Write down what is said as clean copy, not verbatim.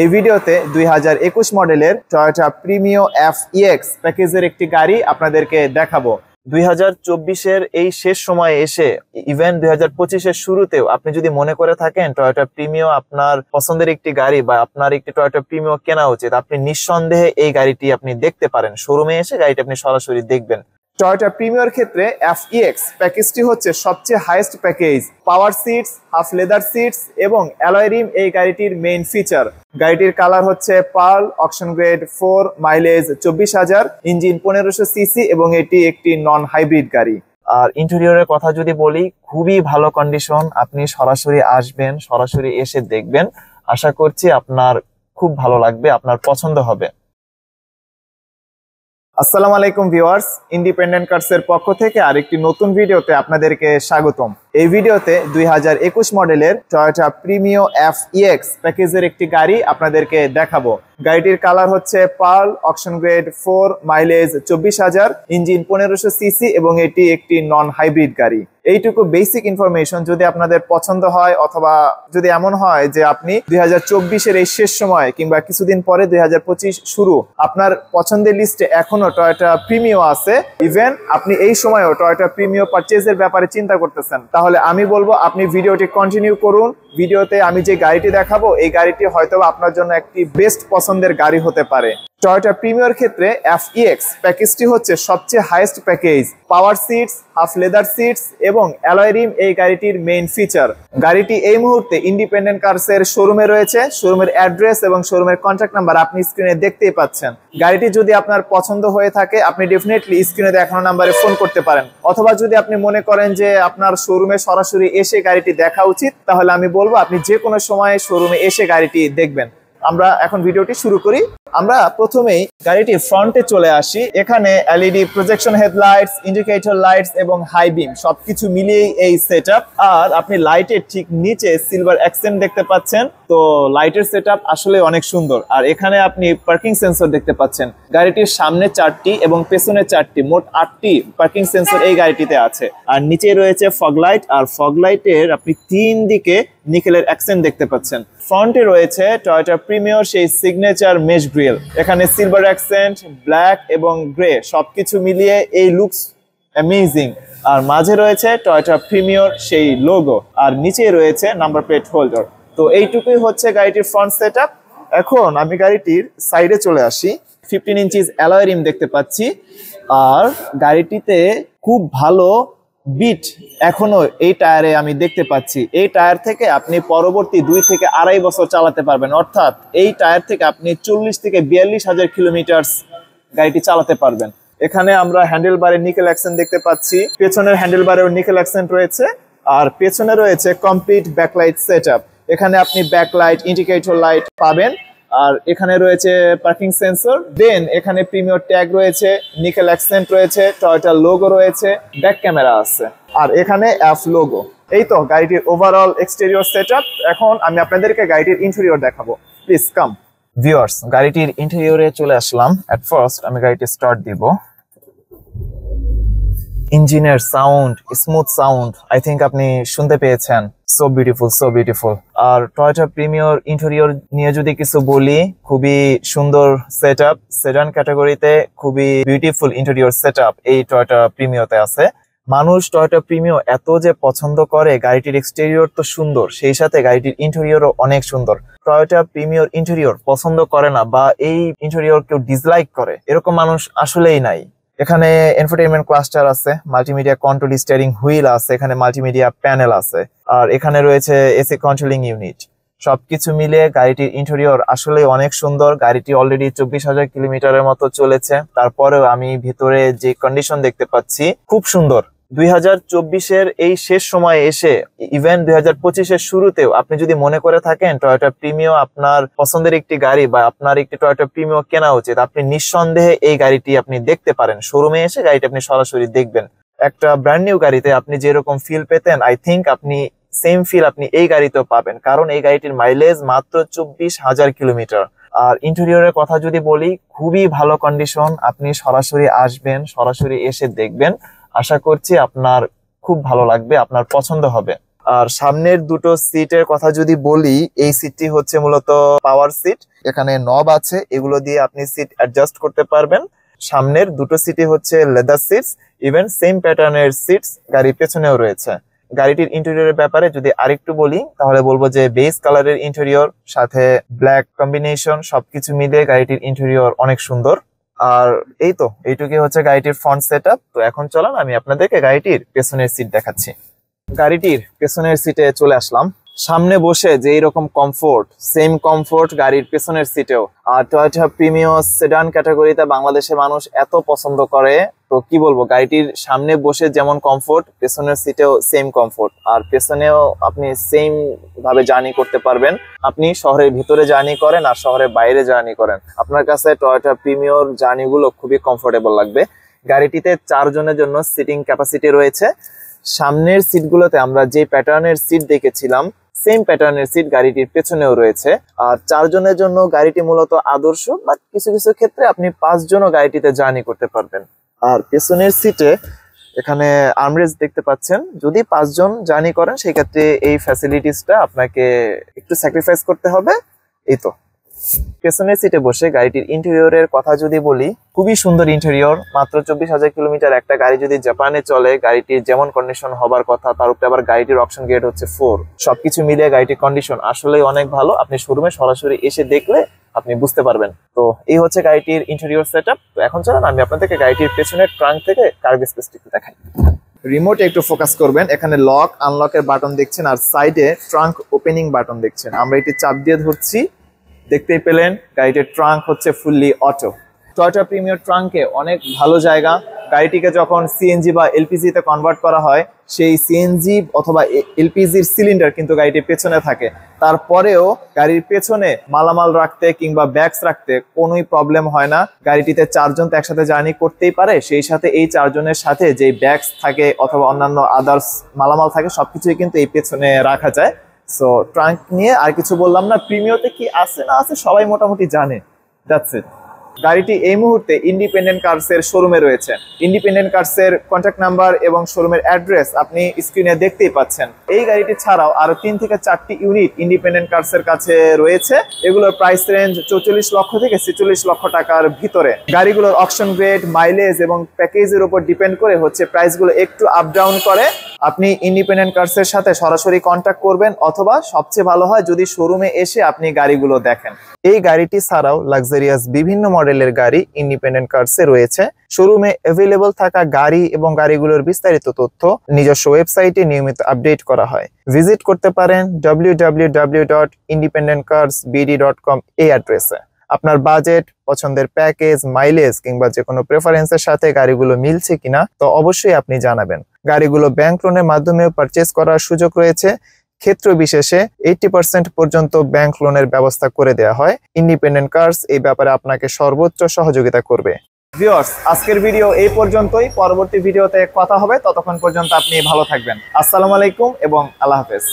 এই ভিডিওতে 2021 মডেলের টয়োটা প্রিমিও FEX প্যাকেজের একটি গাড়ি আপনাদেরকে দেখাবো। 2024-এর এই শেষ সময়ে এসে ইভেন 2025-এর শুরুতেও আপনি যদি মনে করে থাকেন টয়োটা প্রিমিও আপনার পছন্দের একটি গাড়ি বা আপনার একটি টয়োটা প্রিমিও কেনা উচিত, আপনি নিঃসন্দেহে এই গাড়িটি আপনি দেখতে পারেন। শোরুমে এসে গাড়িটি আপনি সরাসরি দেখবেন। টয়োটা প্রিমিওর ক্ষেত্রে FEX প্যাকেজটি হচ্ছে সবচেয়ে highest package. Power seats, half leather seats এবং অ্যালয় রিম এই গাড়িটির মেইন ফিচার। গাড়িটির কালার হচ্ছে pearl, auction grade 4, mileage 24,000, engine 1500 CC এবং এটি একটি নন হাইব্রিড গাড়ি। আর ইন্টেরিয়রের কথা যদি বলি, খুবই ভালো কন্ডিশন। আপনি সরাসরি আসবেন, সরাসরি এসে দেখবেন। আশা করছি আপনার খুব ভালো লাগবে, আপনার পছন্দ হবে। আসসালামু আলাইকুম ভিউয়ার্স, ইন্ডিপেন্ডেন্ট কার্সের পক্ষ থেকে আরেকটি নতুন ভিডিওতে আপনাদেরকে স্বাগতম। এই ভিডিওতে 2021 মডেলের টয়োটা প্রিমিও FEX প্যাকেজের একটি গাড়ি আপনাদেরকে দেখাবো। গাড়িটির কালার হচ্ছে pearl, auction grade 4, mileage 24,000, engine 1500 CC এবং এটি একটি নন হাইব্রিড গাড়ি। এইটুকু বেসিক ইনফরমেশন যদি আপনাদের পছন্দ হয়, অথবা যদি এমন হয় যে আপনি 2024-এর এই শেষ সময় কিংবা কিছুদিন পরে 2025 শুরু, আপনার পছন্দের লিস্টে এখনো টয়োটা প্রিমিও আছে, ইভেন আপনি এই সময়ও টয়োটা প্রিমিও পারচেজের ব্যাপারে চিন্তা করতেছেন, তাহলে আমি বলবো আপনি ভিডিওটি কন্টিনিউ করুন। ভিডিওতে আমি যে গাড়িটি দেখাবো এই গাড়িটি হয়তো আপনার জন্য একটি বেস্ট পছন্দের গাড়ি হতে পারে। টয়োটা প্রিমিওর ক্ষেত্রে FEX প্যাকেজটি হচ্ছে সবচেয়ে highest package. Power seats, half leather seats এবং অ্যালয় রিম এই গাড়িটির মেইন ফিচার। গাড়িটি এই মুহূর্তে ইন্ডিপেন্ডেন্ট কার্সের শোরুমে রয়েছে। শোরুমের অ্যাড্রেস এবং শোরুমের কন্ট্যাক্ট নাম্বার আপনি স্ক্রিনে দেখতেই পাচ্ছেন। গাড়িটি যদি আপনার পছন্দ হয়ে থাকে আপনি ডেফিনেটলি স্ক্রিনে দেখানো নাম্বারে ফোন করতে পারেন, অথবা যদি আপনি মনে করেন যে আপনার শোরুমে সরাসরি এসে গাড়িটি দেখা উচিত, তাহলে আমি বলবো আপনি যে কোনো সময় শোরুমে এসে গাড়িটি দেখবেন। আমরা এখন ভিডিওটি শুরু করি। আমরা প্রথমেই গাড়িটির ফ্রন্টে চলে আসি। এখানে LED projection headlights, indicator lights এবং হাই বিম সবকিছু মিলিয়েই এই সেটআপ। আর আপনি লাইটের ঠিক নিচে সিলভার অ্যাকসেন্ট দেখতে পাচ্ছেন। তো লাইটের সেটআপ আসলে অনেক সুন্দর। আর এখানে আপনি পার্কিং সেন্সর দেখতে পাচ্ছেন। গাড়িটির সামনে 4টি এবং পেছনে 4টি, মোট 8টি পার্কিং সেন্সর এই গাড়িটিতে আছে। আর নিচে রয়েছে ফগ লাইট, আর ফগ লাইটের আপনি 3 দিকে নিকেলের অ্যাকসেন্ট দেখতে পাচ্ছেন। ফ্রন্টে রয়েছে টয়োটা প্রিমিওর সেই সিগনেচার মেশ গ্রিল। এখানে সিলভার অ্যাকসেন্ট, ব্ল্যাক এবং গ্রে সবকিছু মিলিয়ে এই লুকস অ্যামেজিং। আর মাঝে রয়েছে টয়োটা প্রিমিওর সেই লোগো, আর নিচে রয়েছে নাম্বার প্লেট হোল্ডার। তো এইটুকুই হচ্ছে গাড়িটির ফ্রন্ট সেটআপ। এখন আমি গাড়িটির সাইডে চলে আসি। 15 ইঞ্চিস অ্যালয় রিম দেখতে পাচ্ছি। আর গাড়িটিতে খুব ভালো বিট এখনো এই টায়ারে আমি দেখতে পাচ্ছি। এই টায়ার থেকে আপনি পরবর্তী 2 থেকে 2.5 বছর চালাতে পারবেন, অর্থাৎ এই টায়ার থেকে আপনি 40 থেকে 42,000 কিলোমিটার গাড়িটি চালাতে পারবেন। এখানে আমরা হ্যান্ডেল বারে নিকেল অ্যাকসেন্ট দেখতে পাচ্ছি। পেছনের হ্যান্ডেল বারেও নিকেল অ্যাকসেন্ট রয়েছে। আর পেছনে রয়েছে কমপ্লিট ব্যাকলাইট সেটআপ। এখানে আপনি ব্যাকলাইট, ইন্ডিকেটর লাইট পাবেন। আর এখানে রয়েছে পার্কিং সেন্সর। দেন এখানে প্রিমিয়র ট্যাগ রয়েছে, নিকেল অ্যাকসেন্ট রয়েছে, টয়োটা লোগো রয়েছে, ব্যাক ক্যামেরা আছে, আর এখানে F লোগো। এই তো গাড়িটির ওভারঅল এক্সটেরিয়র সেটআপ। এখন আমি আপনাদেরকে গাড়িটির ইন্টেরিয়র দেখাবো। Please come. ভিউয়ার্স, গাড়িটির ইন্টেরিয়রে চলে আসলাম। এট ফার্স্ট আমি গাড়িটি স্টার্ট দিব। ইঞ্জিনের sound, smooth sound I think আপনি শুনতে পেয়েছেন। So beautiful, so beautiful. আর টয়োটা প্রিমিওর ইন্টেরিয়র নিয়ে যদি কিছু বলি, খুবই সুন্দর সেটআপ। সেডান ক্যাটাগরিতে খুবই বিউটিফুল ইন্টেরিয়র সেটআপ এই টয়োটা প্রিমিওতে আছে। মানুষ টয়োটা প্রিমিও এত যে পছন্দ করে, গাড়িটির এক্সটেরিয়র তো সুন্দর, সেই সাথে গাড়িটির ইন্টেরিয়রও অনেক সুন্দর। টয়োটা প্রিমিওর ইন্টেরিয়র পছন্দ করে না বা এই ইন্টেরিয়র কেউ ডিসলাইক করে, এরকম মানুষ আসলেই নাই। এখানে এনফোটেইনমেন্ট ক্লাস্টার আছে, মাল্টিমিডিয়া কন্ট্রোল স্টিয়ারিং হুইল আছে, এখানে মাল্টিমিডিয়া প্যানেল আছে, আর এখানে রয়েছে এসি কন্ট্রোলিং ইউনিট। সবকিছু মিলিয়ে গাড়িটির ইন্টেরিয়র আসলে অনেক সুন্দর। গাড়িটি অলরেডি 24,000 কিলোমিটারের মতো চলেছে। তারপরেও আমি ভিতরে যে কন্ডিশন দেখতে পাচ্ছি খুব সুন্দর। 2024-এর এই শেষ সময়ে এসে ইভেন 2025-এর শুরুতেও আপনি যদি মনে করে থাকেন টয়োটা প্রিমিও আপনার পছন্দের একটি গাড়ি বা আপনার একটি টয়োটা প্রিমিও কেনা উচিত, আপনি নিঃসন্দেহে এই গাড়িটি আপনি দেখতে পারেন। শোরুমে এসে গাড়িটি আপনি সরাসরি দেখবেন। একটা ব্র্যান্ড নিউ গাড়িতে আপনি যেরকম ফিল পেতেন, আই থিঙ্ক আপনি সেম ফিল আপনি এই গাড়িতেও পাবেন, কারণ এই গাড়িটির মাইলেজ মাত্র 24,000 কিলোমিটার। আর ইন্টেরিয়রের কথা যদি বলি, খুবই ভালো কন্ডিশন। আপনি সরাসরি আসবেন, সরাসরি এসে দেখবেন। আশা করছি আপনার খুব ভালো লাগবে, আপনার পছন্দ হবে। আর সামনের দুটো সিটের কথা যদি বলি, এই সিটটি হচ্ছে মূলত পাওয়ার সিট। এখানে নব আছে, এগুলো দিয়ে আপনি সিট অ্যাডজাস্ট করতে পারবেন। সামনের দুটো সিটই হচ্ছে লেদার সিটস, ইভেন সেম প্যাটার্নের সিটস গাড়ির পেছনেও রয়েছে। গাড়িটির ইন্টেরিয়রের ব্যাপারে যদি আরেকটু বলি তাহলে বলবো যে বেজ কালারের ইন্টেরিয়র সাথে ব্ল্যাক কম্বিনেশন সবকিছু মিলিয়ে গাড়িটির ইন্টেরিয়র অনেক সুন্দর। আর এইটুকুই হচ্ছে গাড়িটির ফ্রন্ট সেটআপ। তো এখন চলুন আমি আপনাদেরকে গাড়িটির পেছনের সিট দেখাচ্ছি। গাড়িটির পেছনের সিটে চলে আসলাম। সামনে বসে যে এইরকম কমফোর্ট, সেম কমফোর্ট গাড়ির পেছনের সিটেও। আর টয়োটা প্রিমিয়াম সেডান ক্যাটাগরিতে বাংলাদেশে মানুষ এত পছন্দ করে, তো কি বলবো, গাড়িটির সামনে বসে যেমন কমফোর্ট, পেছনের সিটেও সেম কমফোর্ট। আর পেছনেও আপনি সেম ভাবে জার্নি করতে পারবেন। আপনি শহরের ভিতরে জার্নি করেন আর শহরের বাইরে জার্নি করেন, আপনার কাছে টয়োটা প্রিমিয়াম জার্নিগুলো খুবই কমফোর্টেবল লাগবে। গাড়িটিতে 4 জনের জন্য সিটিং ক্যাপাসিটি রয়েছে। সামনের সিটগুলোতে আমরা যে প্যাটার্নের সিট দেখেছিলাম সেম প্যাটার্নের সিট গাড়িটির পেছনেও রয়েছে। আর 4 জনের জন্য গাড়িটি মূলত আদর্শ, বাট কিছু কিছু ক্ষেত্রে আপনি 5 জনও গাড়িটিতে জার্নি করতে পারবেন। আর পেছনের সিটে এখানে আর্মরেস্ট দেখতে পাচ্ছেন। যদি 5 জন জার্নি করেন সেই ক্ষেত্রে এই ফ্যাসিলিটিসটা আপনাকে একটু স্যাক্রিফাইস করতে হবে। পেছনের সিটে বসে গাড়িটির ইন্টেরিয়রের কথা যদি বলি, খুবই সুন্দর ইন্টেরিয়র। মাত্র 24,000 কিলোমিটার একটা গাড়ি যদি জাপানে চলে, গাড়িটির যেমন কন্ডিশন হবার কথা, তার উপরে আবার গাড়িটির অপশন গেট হচ্ছে 4। সবকিছু মিলিয়ে গাড়িটির কন্ডিশন আসলে অনেক ভালো। আপনি শোরুমে সরাসরি এসে দেখলে আপনি বুঝতে পারবেন। তো এই হচ্ছে গাড়িটির ইন্টেরিয়র সেটআপ। তো এখন চলুন আমি আপনাদেরকে গাড়িটির পেছনের ট্রাঙ্ক থেকে কার্গো স্পেসটি একটু দেখাই। রিমোটে একটু ফোকাস করবেন। এখানে লক আনলকের বাটন দেখছেন আর সাইডে ট্রাঙ্ক ওপেনিং বাটন দেখছেন। আমরা এটি চাপ দিয়ে ধরছি, দেখতেই পেলেন গাড়িটির ট্রাঙ্ক হচ্ছে ফুললি অটো। টয়োটা প্রিমিয়ার ট্রাঙ্কে অনেক ভালো জায়গা। গাড়িটিকে যখন সিএনজি বা এলপিজি তে কনভার্ট করা হয়, সেই সিএনজি অথবা এলপিজির সিলিন্ডার কিন্তু গাড়িটির পেছনে থাকে। তারপরেও গাড়ির পেছনে মালামাল রাখতে কিংবা ব্যাগস রাখতে কোনোই প্রবলেম হয় না। গাড়িটিতে 4 জন তো একসাথে জার্নি করতেই পারে, সেই সাথে এই 4 জনের সাথে যে ব্যাগস থাকে অথবা অন্যান্য আদার্স মালামাল থাকে সবকিছুই কিন্তু এই পেছনে রাখা যায়। সো ট্রাঙ্ক নিয়ে আর কিছু বললাম না। প্রিমিয়তে কি আছে না আছে সবাই মোটামুটি জানে। That's it. গাড়িটি এই মুহূর্তে ইন্ডিপেন্ডেন্ট কার্সের শোরুমে রয়েছে। ইন্ডিপেন্ডেন্ট কার্সের কন্ট্যাক্ট নাম্বার এবং শোরুমের অ্যাড্রেস আপনি স্ক্রিনে দেখতেই পাচ্ছেন। এই গাড়িটি ছাড়াও আরো 3 থেকে 4টি ইউনিট ইন্ডিপেন্ডেন্ট কার্সের কাছে রয়েছে। এগুলোর প্রাইস রেঞ্জ 44 লক্ষ থেকে 46 লক্ষ টাকার ভিতরে। গাড়িগুলোর অকশন গ্রেড, মাইলেজ এবং প্যাকেজের উপর ডিপেন্ড করে হচ্ছে প্রাইসগুলো একটু আপ ডাউন করে। আপনি ইন্ডিপেন্ডেন্ট কার্সের সাথে সরাসরি কন্ট্যাক্ট করবেন, অথবা সবচেয়ে ভালো হয় যদি শোরুমে এসে আপনি গাড়িগুলো দেখেন। এই গাড়িটি ছাড়াও লাক্সারিয়াস বিভিন্ন মডেলের গাড়ি ইন্ডিপেন্ডেন্ট কার্সে রয়েছে। শোরুমে অ্যাভেলেবল থাকা গাড়ি এবং গাড়িগুলোর বিস্তারিত তথ্য নিজস্ব ওয়েবসাইটে নিয়মিত আপডেট করা হয়। ভিজিট করতে পারেন www.independentcarsbd.com এই অ্যাড্রেসে। আপনার বাজেট, পছন্দের প্যাকেজ, মাইলেজ কিংবা যে কোনো প্রেফারেন্সের সাথে গাড়িগুলো মিলছে কিনা তো অবশ্যই আপনি জানাবেন। গাড়িগুলো ব্যাংক লোনের মাধ্যমেও পারচেজ করার সুযোগ রয়েছে। ক্ষেত্র বিশেষে 80% পর্যন্ত ব্যাংক লোনের ব্যবস্থা করে দেওয়া হয়। ইন্ডিপেন্ডেন্ট কার্স এই ব্যাপারে আপনাকে সর্বোচ্চ সহযোগিতা করবে। ভিউয়ার্স, আজকের ভিডিও এই পর্যন্তই। পরবর্তী ভিডিওতে কথা হবে, ততক্ষণ পর্যন্ত আপনি ভালো থাকবেন। আসসালামু আলাইকুম এবং আল্লাহ হাফেজ।